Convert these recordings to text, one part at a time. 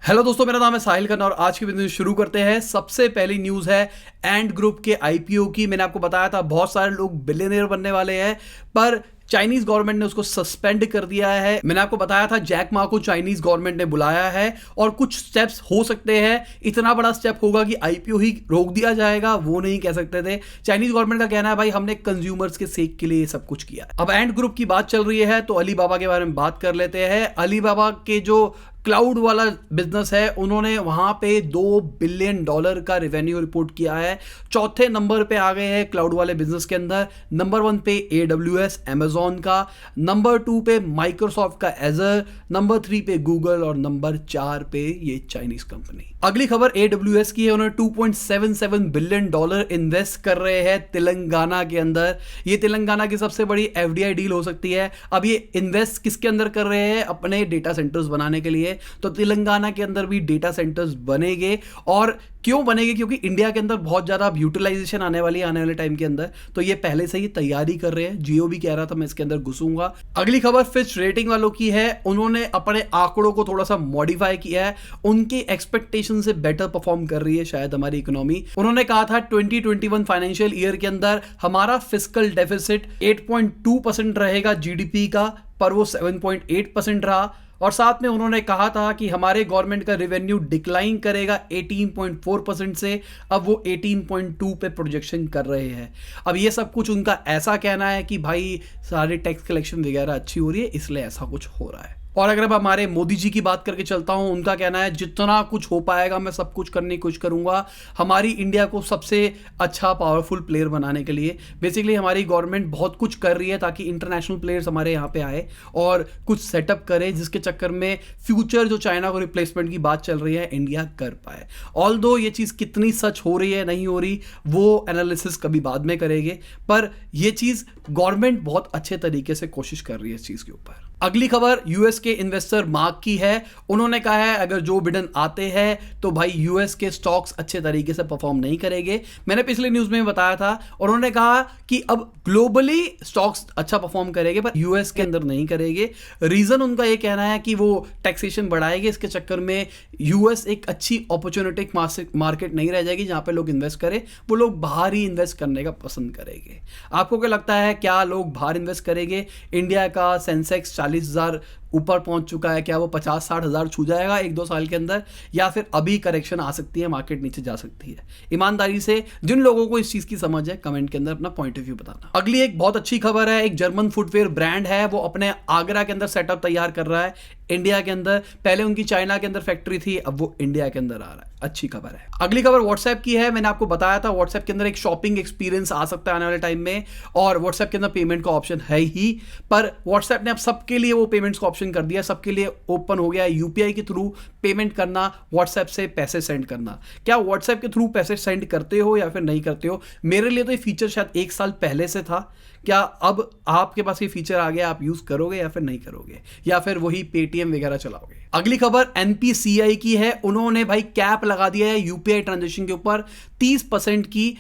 Hello दोस्तों, मेरा नाम है साहिल खन्ना और आज की वीडियो शुरू करते हैं। सबसे पहली न्यूज़ है एंड ग्रुप के आईपीओ की। मैंने आपको बताया था बहुत सारे लोग बिलियनियर बनने वाले हैं, पर चाइनीज गवर्नमेंट ने उसको सस्पेंड कर दिया है। मैंने आपको बताया था जैक मा को चाइनीज गवर्नमेंट ने बुलाया है और कुछ स्टेप्स हो सकते हैं। इतना बड़ा स्टेप होगा कि आईपीओ ही रोक दिया जाएगा, वो नहीं कह सकते थे। चाइनीज गवर्नमेंट का कहना है भाई हमने कंज्यूमर्स के सेक के लिए सब कुछ किया। अब एंड ग्रुप की बात चल रही है तो अलीबाबा के बारे में बात कर लेते हैं। अलीबाबा के जो क्लाउड वाला बिजनेस है, उन्होंने वहां पे $2 बिलियन का रेवेन्यू रिपोर्ट किया है। चौथे नंबर पे आ गए हैं क्लाउड वाले बिजनेस के अंदर। नंबर 1 पे AWS अमेजॉन का, नंबर 2 पे माइक्रोसॉफ्ट का एजर, नंबर 3 पे गूगल और नंबर 4 पे ये चाइनीज कंपनी। अगली खबर AWS की है। उन्होंने $2.77 बिलियन इन्वेस्ट कर रहे हैं तेलंगाना के अंदर। ये तेलंगाना की सबसे बड़ी FDI डील हो सकती है। अब ये इन्वेस्ट किसके अंदर कर रहे हैं? अपने डेटा सेंटर्स बनाने के लिए। तो तेलंगाना के अंदर भी डेटा सेंटर्स बनेंगे। और क्यों बनेंगे? क्योंकि इंडिया के अंदर बहुत ज्यादा यूटिलाइजेशन आने वाली है आने वाले टाइम के अंदर, तो ये पहले से ही तैयारी कर रहे हैं। जियो भी कह रहा था मैं इसके अंदर घुसूंगा। अगली खबर फिच रेटिंग वालों की है। उन्होंने अपने आंकड़ों को थोड़ा सा मॉडिफाई किया है। उनके एक्सपेक्टेशन से बेटर परफॉर्म कर रही है शायद हमारी इकोनॉमी। उन्होंने कहा था 2021 फाइनेंशियल ईयर के अंदर हमारा फिस्कल डेफिसिट 8.2% रहेगा जीडीपी का, पर वो 7.8% रहा। और साथ में उन्होंने कहा था कि हमारे गवर्नमेंट का रेवेन्यू डिक्लाइन करेगा 18.4% से, अब वो 18.2 पे प्रोजेक्शन कर रहे हैं। अब ये सब कुछ उनका ऐसा कहना है कि भाई सारे टैक्स कलेक्शन वगैरह अच्छी हो रही है, इसलिए ऐसा कुछ हो रहा है। और अगर अब हमारे मोदी जी की बात करके चलता हूं, उनका कहना है जितना कुछ हो पाएगा मैं सब कुछ करने की कोशिश करूंगा हमारी इंडिया को सबसे अच्छा पावरफुल प्लेयर बनाने के लिए। बेसिकली हमारी गवर्नमेंट बहुत कुछ कर रही है ताकि इंटरनेशनल प्लेयर्स हमारे यहाँ पे आए और कुछ सेटअप करे, जिसके चक्कर में फ्यूचर जो चाइना को रिप्लेसमेंट की बात चल रही है इंडिया कर पाए। ऑल्दो ये चीज़ कितनी सच हो रही है नहीं हो रही वो एनालिसिस कभी बाद में करेंगे, पर यह चीज़ गवर्नमेंट बहुत अच्छे तरीके से कोशिश कर रही है इस चीज़ के ऊपर। अगली खबर यूएस के इन्वेस्टर मार्क की है। उन्होंने कहा है अगर जो बिडेन आते हैं तो भाई यूएस के स्टॉक्स अच्छे तरीके से परफॉर्म नहीं करेंगे। मैंने पिछले न्यूज़ में बताया था। उन्होंने कहा कि अब ग्लोबली स्टॉक्स अच्छा परफॉर्म करेंगे पर यूएस के अंदर नहीं करेंगे। रीजन उनका ये कहना है कि वो टैक्सेशन बढ़ाएंगे, इसके चक्कर में यूएस एक अच्छी अपॉर्चुनिटिक मार्केट नहीं रह जाएगी जहां पे लोग इन्वेस्ट करें। वो लोग बाहर ही इन्वेस्ट करने का पसंद करेंगे। आपको क्या लगता है, क्या लोग बाहर इन्वेस्ट करेंगे? इंडिया का सेंसेक्स 40,000 ऊपर पहुंच चुका है, क्या वो 50-60 हज़ार छू जाएगा 1-2 साल के अंदर, या फिर अभी करेक्शन आ सकती है, मार्केट नीचे जा सकती है? ईमानदारी से जिन लोगों को इस चीज़ की समझ है कमेंट के अंदर अपना पॉइंट ऑफ व्यू बताना। अगली एक बहुत अच्छी खबर है। एक जर्मन फुटवेयर ब्रांड है, वो अपने आगरा के अंदर सेटअप तैयार कर रहा है इंडिया के अंदर। पहले उनकी चाइना के अंदर फैक्ट्री थी, अब वो इंडिया के अंदर आ रहा है। अच्छी खबर है। अगली खबर व्हाट्सएप की है। मैंने आपको बताया था व्हाट्सएप के अंदर एक शॉपिंग एक्सपीरियंस आ सकता है आने वाले टाइम में, और व्हाट्सएप के अंदर पेमेंट का ऑप्शन है ही, पर व्हाट्सएप ने अब सबके लिए वो पेमेंट्स का ऑप्शन कर दिया। सबके लिए ओपन हो गया यूपीआई के थ्रू पेमेंट करना, व्हाट्सएप से पैसे सेंड करना। क्या व्हाट्सएप के थ्रू पैसे सेंड करते हो या फिर नहीं करते हो? मेरे लिए तो ये फीचर शायद 1 साल पहले से था। क्या अब आपके पास ये फीचर आ गया, आप यूज करोगे या फिर नहीं करोगे, या फिर वही पेटीएम वगैरह चलाओगे? अगली खबर NPCI की है। उन्होंने भाई कैप लगा दिया है यूपीआई ट्रांजेक्शन के ऊपर 30% की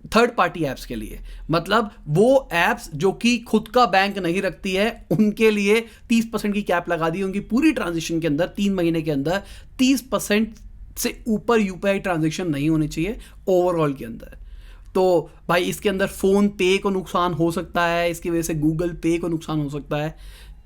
थर्ड पार्टी एप्स के लिए। मतलब वो एप्स जो कि खुद का बैंक नहीं रखती है उनके लिए 30% की कैप लगा दी। उनकी पूरी ट्रांजेक्शन के अंदर 3 महीने के अंदर 30% से ऊपर यूपीआई ट्रांजेक्शन नहीं होनी चाहिए ओवरऑल के अंदर। तो भाई इसके अंदर फोन पे को नुकसान हो सकता है, इसकी वजह से गूगल पे को नुकसान हो सकता है।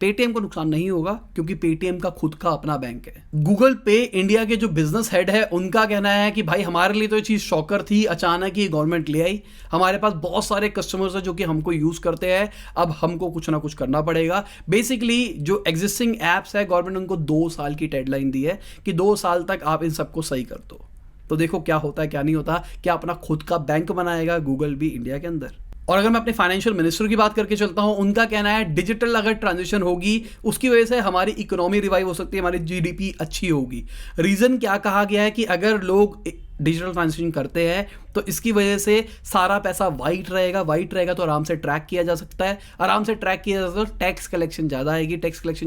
पेटीएम को नुकसान नहीं होगा क्योंकि पेटीएम का खुद का अपना बैंक है। गूगल पे इंडिया के जो बिजनेस हेड है उनका कहना है कि भाई हमारे लिए तो ये चीज़ शॉकर थी, अचानक ही गवर्नमेंट ले आई। हमारे पास बहुत सारे कस्टमर्स हैं जो कि हमको यूज़ करते हैं, अब हमको कुछ ना कुछ करना पड़ेगा। बेसिकली जो एग्जिस्टिंग ऐप्स है गवर्नमेंट उनको 2 साल की डेडलाइन दी है कि 2 साल तक आप इन सबको सही कर दो। तो देखो क्या होता है क्या नहीं होता। क्या अपना खुद का बैंक बनाएगा गूगल भी इंडिया के अंदर? और अगर मैं अपने फाइनेंशियल मिनिस्टर की बात करके चलता हूं, उनका कहना है डिजिटल अगर ट्रांजिशन होगी उसकी वजह से हमारी इकोनॉमी रिवाइव हो सकती है, हमारी जीडीपी अच्छी होगी। रीजन क्या कहा गया है कि अगर लोग डिजिटल ट्रांजेक्शन करते हैं तो इसकी वजह से सारा पैसा वाइट रहेगा तो आराम से ट्रैक किया जा सकता है, आराम से ट्रैक किया जा सकता है। टैक्स कलेक्शन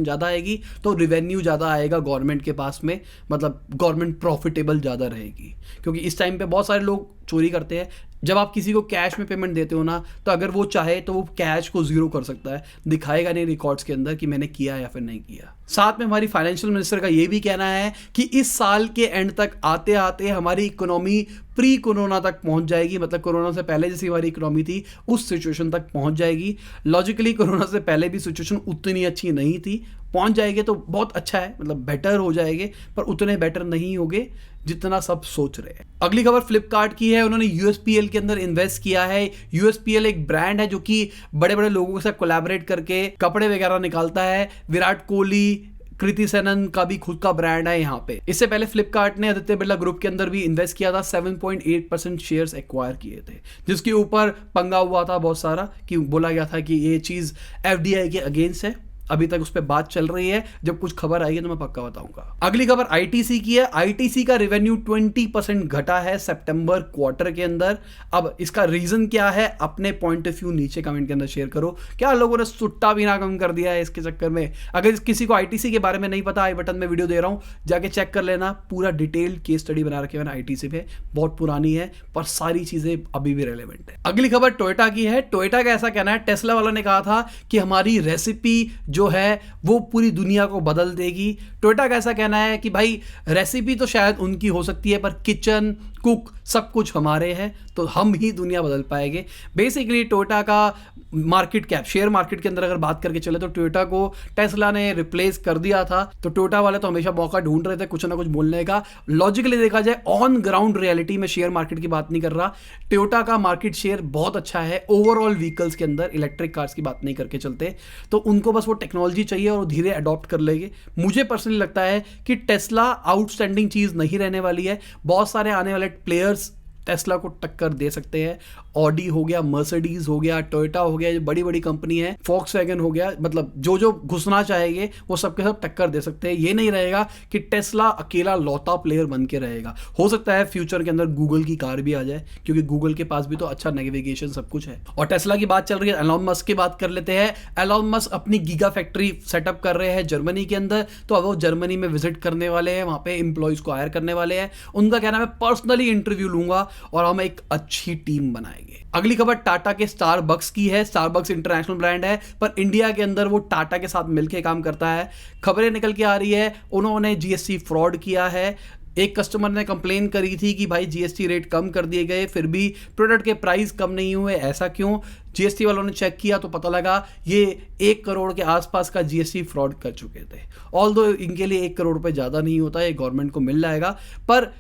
ज़्यादा आएगी तो रिवेन्यू ज़्यादा आएगा गवर्नमेंट के पास में, मतलब गवर्नमेंट प्रॉफिटेबल ज़्यादा रहेगी। क्योंकि इस टाइम पे बहुत सारे लोग चोरी करते हैं। जब आप किसी को कैश में पेमेंट देते हो ना, तो अगर वो चाहे तो वो कैश को जीरो कर सकता है, दिखाएगा नहीं रिकॉर्ड्स के अंदर कि मैंने किया या फिर नहीं किया। साथ में हमारी फाइनेंशियल मिनिस्टर का ये भी कहना है कि इस साल के एंड तक आते आते हमारी इकोनॉमी प्री कोरोना तक पहुंच जाएगी, मतलब कोरोना से पहले जैसी हमारी इकोनॉमी थी उस सिचुएशन तक पहुंच जाएगी। लॉजिकली कोरोना से पहले भी सिचुएशन उतनी अच्छी नहीं थी, पहुंच जाएगी तो बहुत अच्छा है, मतलब बेटर हो जाएंगे, पर उतने बेटर नहीं होंगे जितना सब सोच रहे हैं। अगली खबर फ्लिपकार्ट की है, उन्होंने यूएसपीएल के अंदर इन्वेस्ट किया है। यूएसपीएल एक ब्रांड है जो कि बड़े बड़े लोगों के साथ कोलैबोरेट करके कपड़े वगैरह निकालता है। विराट कोहली, कृति सेनन का भी खुद का ब्रांड है यहाँ पे। इससे पहले फ्लिपकार्ट ने आदित्य बिरला ग्रुप के अंदर भी इन्वेस्ट किया था, 7.8% शेयर्स एक्वायर किए थे, जिसके ऊपर पंगा हुआ था बहुत सारा कि बोला गया था कि ये चीज एफडीआई के अगेंस्ट है। अभी तक उस पर बात चल रही है, जब कुछ खबर आएगी तो मैं पक्का बताऊंगा। अगली खबर आईटीसी की है। आईटीसी का रेवेन्यू 20% घटा है सितंबर क्वार्टर के अंदर। अब इसका रीजन क्या है, अपने पॉइंट ऑफ व्यू नीचे कमेंट के अंदर शेयर करो। क्या लोगों ने सुट्टा भी ना कम कर दिया है इसके चक्कर में? अगर किसी को आईटीसी के बारे में नहीं पता, आई बटन में वीडियो दे रहा हूं, जाके चेक कर लेना। पूरा डिटेल्ड केस स्टडी बना रखी है मैंने आईटीसी पे, बहुत पुरानी है पर सारी चीजें अभी भी रेलेवेंट है। अगली खबर टोयोटा की है। टोयोटा का ऐसा कहना है, टेस्ला वालों ने कहा था कि हमारी रेसिपी जो है वो पूरी दुनिया को बदल देगी। टोयोटा का ऐसा कहना है कि भाई रेसिपी तो शायद उनकी हो सकती है, पर किचन, कुक सब कुछ हमारे हैं, तो हम ही दुनिया बदल पाएंगे। बेसिकली टोयोटा का मार्केट कैप, शेयर मार्केट के अंदर अगर बात करके चले तो टोयोटा को टेस्ला ने रिप्लेस कर दिया था। तो टोयोटा वाले तो हमेशा मौका ढूंढ रहे थे कुछ ना कुछ बोलने का। लॉजिकली देखा जाए, ऑन ग्राउंड रियलिटी में शेयर मार्केट की बात नहीं कर रहा, टोयोटा का मार्केट शेयर बहुत अच्छा है ओवरऑल व्हीकल्स के अंदर। इलेक्ट्रिक कार्स की बात नहीं करके चलते, तो उनको बस वो टेक्नोलॉजी चाहिए और धीरे अडॉप्ट कर लेंगे। मुझे पर्सनली लगता है कि टेस्ला आउटस्टैंडिंग चीज नहीं रहने वाली है। बहुत सारे आने वाले प्लेयर्स टेस्ला को टक्कर दे सकते हैं। ऑडी हो गया, मर्सिडीज हो गया, टोयोटा हो गया, जो बड़ी बड़ी कंपनी है, फॉक्सवैगन हो गया, मतलब जो जो घुसना चाहेंगे वो सबके सब टक्कर दे सकते हैं। ये नहीं रहेगा कि टेस्ला अकेला लौता प्लेयर बन के रहेगा। हो सकता है फ्यूचर के अंदर गूगल की कार भी आ जाए, क्योंकि गूगल के पास भी तो अच्छा नेविगेशन सब कुछ है। और टेस्ला की बात चल रही है, एलॉन मस्क की बात कर लेते हैं। एलॉन मस्क अपनी गीगा फैक्ट्री सेटअप कर रहे हैं जर्मनी के अंदर, तो अब वो जर्मनी में विजिट करने वाले हैं, वहां पे एम्प्लॉयज को हायर करने वाले हैं। उनका कहना है मैं पर्सनली इंटरव्यू लूंगा और हम एक अच्छी टीम बनाएंगे। अगली खबर टाटा के स्टारबक्स की है। स्टारबक्स इंटरनेशनल ब्रांड है, पर इंडिया के अंदर वो टाटा के साथ मिलकर काम करता है। खबरें निकल के आ रही है, उन्होंने जीएसटी फ्रॉड किया है। एक कस्टमर ने कंप्लेन करी थी कि भाई जीएसटी रेट कम कर दिए गए, फिर भी प्रोडक्ट के प्राइस कम नहीं हुए, ऐसा क्यों? जीएसटी वालों ने चेक किया तो पता लगा ये 1 करोड़ के आसपास का जीएसटी फ्रॉड कर चुके थे। ऑल्दो इनके लिए 1 करोड़ रुपए ज़्यादा नहीं होता, ये गवर्नमेंट को मिल जाएगा, पर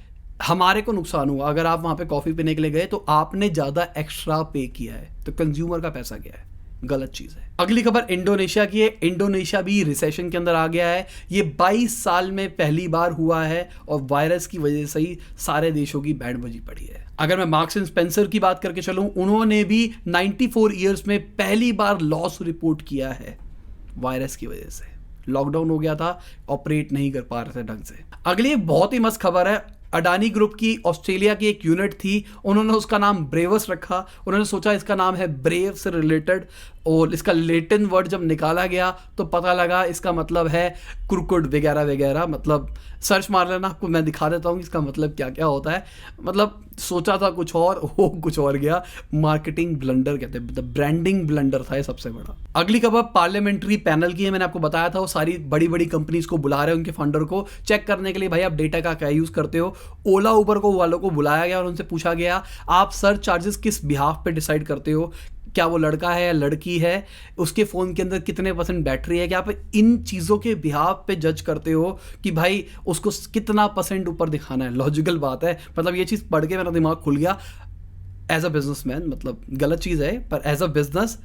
हमारे को नुकसान हुआ। अगर आप वहां पे कॉफी पीने के लिए गए तो आपने ज्यादा एक्स्ट्रा पे किया है, तो कंज्यूमर का पैसा गया है, गलत चीज है। अगली खबर इंडोनेशिया की है। इंडोनेशिया भी रिसेशन के अंदर आ गया है। ये 22 साल में पहली बार हुआ है और वायरस की वजह से ही सारे देशों की बैंड बजी पड़ी है। अगर मैं मार्क्स एंड स्पेंसर की बात करके चलूं, उन्होंने भी 94 ईयर्स में पहली बार लॉस रिपोर्ट किया है वायरस की वजह से। लॉकडाउन हो गया था, ऑपरेट नहीं कर पा रहे थे ढंग से। अगली बहुत ही मस्त खबर है। अडानी ग्रुप की ऑस्ट्रेलिया की एक यूनिट थी, उन्होंने उसका नाम ब्रेवस रखा। उन्होंने सोचा इसका नाम है ब्रेव से रिलेटेड, और इसका लैटिन वर्ड जब निकाला गया तो पता लगा इसका मतलब है क्रुकुड वगैरह वगैरह। मतलब सर्च मार लेना, आपको मैं दिखा देता हूँ इसका मतलब क्या क्या होता है। मतलब सोचा था कुछ और, हो कुछ और गया। मार्केटिंग ब्लंडर कहते हैं, मतलब ब्रांडिंग ब्लंडर था ये सबसे बड़ा। अगली खबर पार्लियामेंट्री पैनल की है। मैंने आपको बताया था वो सारी बड़ी बड़ी कंपनीज को बुला रहे हैं, उनके फंडर को चेक करने के लिए, भाई आप डेटा का क्या यूज करते हो। ओला उबर को वालों को बुलाया गया और उनसे पूछा गया आप सर्च चार्जेस किस बिहाफ पे डिसाइड करते हो, क्या वो लड़का है या लड़की है, उसके फ़ोन के अंदर कितने % बैटरी है, क्या आप इन चीज़ों के बिहाफ पे जज करते हो कि भाई उसको कितना % ऊपर दिखाना है। लॉजिकल बात है, मतलब ये चीज़ पढ़ के मेरा दिमाग खुल गया। एज अ बिजनेसमैन, मतलब गलत चीज़ है, पर एज अ बिजनेस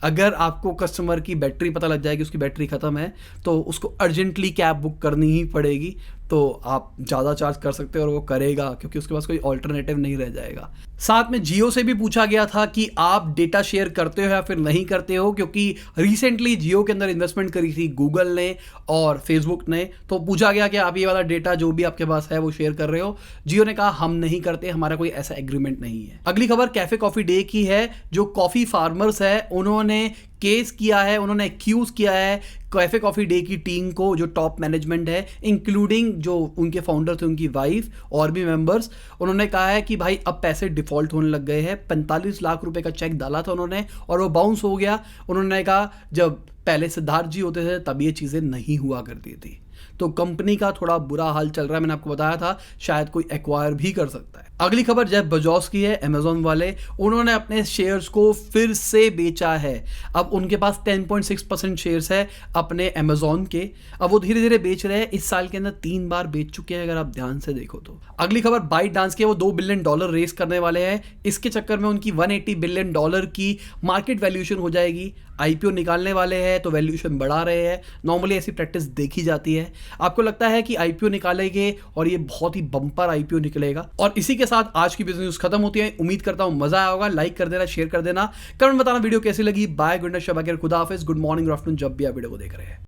अगर आपको कस्टमर की बैटरी पता लग जाएगी, उसकी बैटरी ख़त्म है, तो उसको अर्जेंटली कैब बुक करनी ही पड़ेगी। तो आप ज़्यादा चार्ज कर सकते हो और वो करेगा, क्योंकि उसके पास कोई ऑल्टरनेटिव नहीं रह जाएगा। साथ में जियो से भी पूछा गया था कि आप डेटा शेयर करते हो या फिर नहीं करते हो, क्योंकि रिसेंटली जियो के अंदर इन्वेस्टमेंट करी थी गूगल ने और फेसबुक ने। तो पूछा गया कि आप ये वाला डेटा जो भी आपके पास है वो शेयर कर रहे हो। जियो ने कहा हम नहीं करते, हमारा कोई ऐसा एग्रीमेंट नहीं है। अगली खबर कैफे कॉफी डे की है। जो कॉफी फार्मर्स है उन्होंने केस किया है, उन्होंने एक्यूज किया है कैफे कॉफी डे की टीम को, जो टॉप मैनेजमेंट है इंक्लूडिंग जो उनके फाउंडर थे, उनकी वाइफ और भी मेंबर्स। उन्होंने कहा है कि भाई अब पैसे डिफॉल्ट होने लग गए हैं। 45 लाख रुपए का चेक डाला था उन्होंने और वो बाउंस हो गया। उन्होंने कहा जब पहले सिद्धार्थ जी होते थे तब ये चीज़ें नहीं हुआ करती थी। तो कंपनी का थोड़ा बुरा हाल चल रहा है। मैंने आपको बताया था शायद कोई एक्वायर भी कर सकता है। अगली खबर जेफ बेजोस की है, अमेजॉन वाले। उन्होंने अपने शेयर्स को फिर से बेचा है। अब उनके पास 10.6% शेयर्स है अपने अमेजॉन के। अब वो धीरे धीरे बेच रहे हैं। इस साल के अंदर 3 बार बेच चुके हैं अगर आप ध्यान से देखो तो। अगली खबर बाइट डांस की है, वो $2 बिलियन रेस करने वाले हैं। इसके चक्कर में उनकी $180 बिलियन की मार्केट वैल्यूएशन हो जाएगी। आईपीओ निकालने वाले हैं तो वैल्यूएशन बढ़ा रहे हैं। नॉर्मली ऐसी प्रैक्टिस देखी जाती है। आपको लगता है कि आईपीओ निकालेंगे और ये बहुत ही बम्पर आईपीओ निकलेगा? और इसी के साथ आज की बिजनेस न्यूज़ खत्म होती है। उम्मीद करता हूं मजा आया होगा। लाइक कर देना, शेयर कर देना, कमेंट बताना वीडियो कैसी लगी। बाय, गुड नाइट, शब, खुदा हाफिज, गुड मॉर्निंग, आफ्टरनून, जब भी आप वीडियो को देख रहे हैं।